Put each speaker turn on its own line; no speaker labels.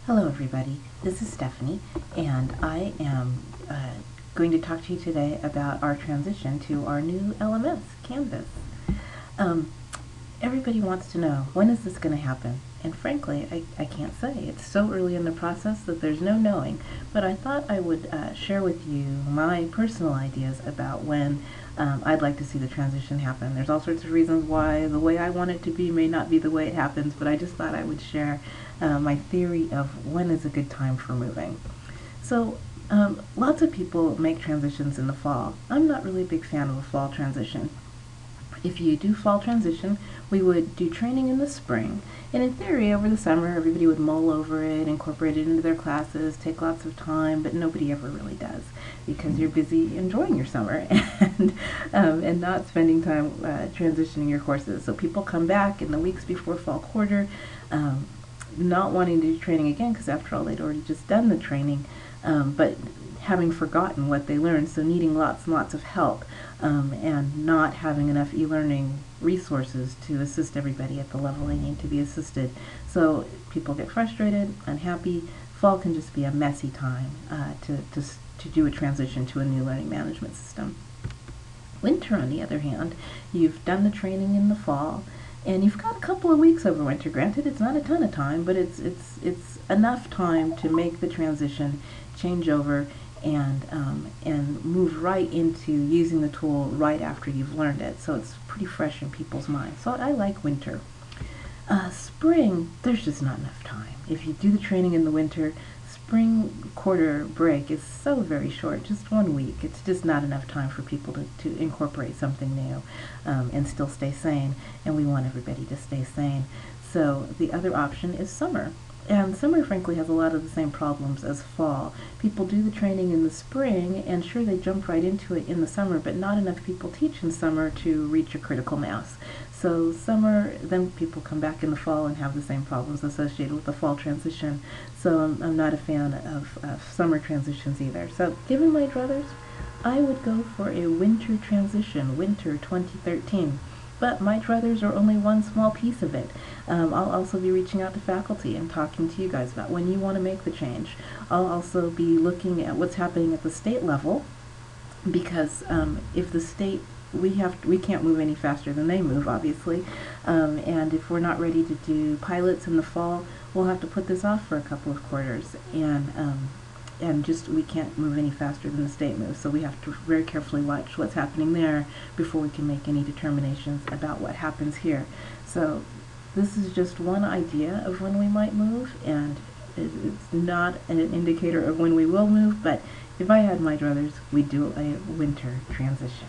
Hello everybody, this is Stephanie, and I am going to talk to you today about our transition to our new LMS, Canvas. Um, Everybody wants to know, when is this going to happen? And frankly, I can't say. It's so early in the process that there's no knowing, but I thought I would share with you my personal ideas about when I'd like to see the transition happen. There's all sorts of reasons why the way I want it to be may not be the way it happens, but I just thought I would share my theory of when is a good time for moving. So lots of people make transitions in the fall. I'm not really a big fan of a fall transition. If you do fall transition, we would do training in the spring, and in theory, over the summer, everybody would mull over it, incorporate it into their classes, take lots of time, but nobody ever really does because you're busy enjoying your summer and not spending time transitioning your courses. So people come back in the weeks before fall quarter, not wanting to do training again because after all, they'd already just done the training, but having forgotten what they learned, so needing lots and lots of help, and not having enough e-learning resources to assist everybody at the level they need to be assisted. So people get frustrated, unhappy. Fall can just be a messy time to do a transition to a new learning management system. Winter, on the other hand, you've done the training in the fall, and you've got a couple of weeks over winter. Granted, it's not a ton of time, but it's enough time to make the transition, change over, and move right into using the tool right after you've learned it. So it's pretty fresh in people's minds. So I like winter. Spring, there's just not enough time. If you do the training in the winter, spring quarter break is so very short, just 1 week. It's just not enough time for people to incorporate something new and still stay sane, and we want everybody to stay sane. So the other option is summer. And summer, frankly, has a lot of the same problems as fall. People do the training in the spring, and sure, they jump right into it in the summer, but not enough people teach in summer to reach a critical mass. So summer, then people come back in the fall and have the same problems associated with the fall transition. So I'm not a fan of summer transitions either. So given my druthers, I would go for a winter transition, winter 2013. But my druthers are only one small piece of it. I'll also be reaching out to faculty and talking to you guys about when you want to make the change. I'll also be looking at what's happening at the state level, because if the state, we can't move any faster than they move, obviously, and if we're not ready to do pilots in the fall, we'll have to put this off for a couple of quarters, and just we can't move any faster than the state moves, so we have to very carefully watch what's happening there before we can make any determinations about what happens here. So this is just one idea of when we might move, and it's not an indicator of when we will move, but if I had my druthers, we'd do a winter transition.